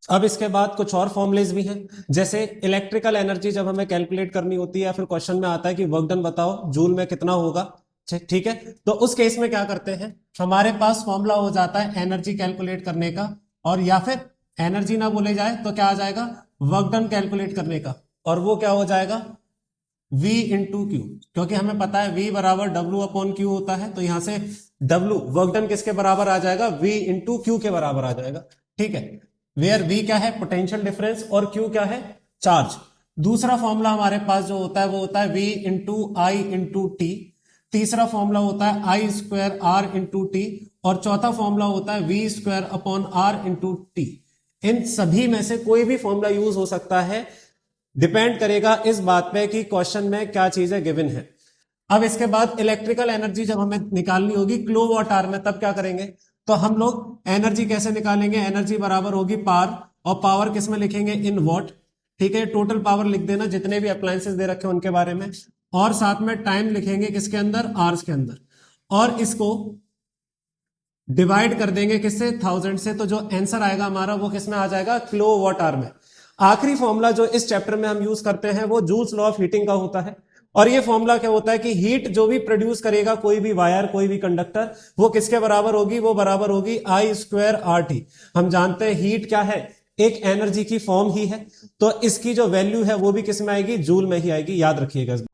अब इसके बाद कुछ और फॉर्मूलेज भी हैं, जैसे इलेक्ट्रिकल एनर्जी जब हमें कैलकुलेट करनी होती है या फिर क्वेश्चन में आता है कि वर्क डन बताओ जूल में कितना होगा। ठीक है, तो उस केस में क्या करते हैं, हमारे पास फॉर्मूला हो जाता है एनर्जी कैलकुलेट करने का, और या फिर एनर्जी ना बोले जाए तो क्या आ जाएगा, वर्क डन कैलकुलेट करने का, और वो क्या हो जाएगा, V इंटू क्यू। क्योंकि हमें पता है V बराबर W अपॉन क्यू होता है, तो यहां से W वर्क डन किसके बराबर आ जाएगा, V इंटू क्यू के बराबर आ जाएगा। ठीक है, वेयर V क्या है, पोटेंशियल डिफरेंस, और Q क्या है, चार्ज। दूसरा फॉर्मूला हमारे पास जो होता है वो होता है V into I into T. तीसरा फॉर्मूला होता है I square R into T, और चौथा फॉर्मूला होता है V square upon R into T. इन सभी में से कोई भी फॉर्मूला यूज हो सकता है, डिपेंड करेगा इस बात पे कि क्वेश्चन में क्या चीजें गिवन है। अब इसके बाद इलेक्ट्रिकल एनर्जी जब हमें निकालनी होगी किलो वॉट आवर में, तब क्या करेंगे, तो हम लोग एनर्जी कैसे निकालेंगे, एनर्जी बराबर होगी पावर, और पावर किस में लिखेंगे, इन वॉट। ठीक है, टोटल पावर लिख देना जितने भी अप्लायंसेस दे रखे हैं उनके बारे में, और साथ में टाइम लिखेंगे किसके अंदर, आवर्स के अंदर, और इसको डिवाइड कर देंगे किससे, 1000 से, तो जो आंसर आएगा हमारा वो किस में आ जाएगा, किलो वॉट आवर में। आखिरी फॉर्मूला जो इस चैप्टर में हम यूज करते हैं वो जूल्स लॉ ऑफ हीटिंग का होता है, और ये फॉर्मूला क्या होता है कि हीट जो भी प्रोड्यूस करेगा कोई भी वायर कोई भी कंडक्टर, वो किसके बराबर होगी, वो बराबर होगी आई स्क्वायर आर टी। हम जानते हैं हीट क्या है, एक एनर्जी की फॉर्म ही है, तो इसकी जो वैल्यू है वो भी किस में आएगी, जूल में ही आएगी, याद रखिएगा इस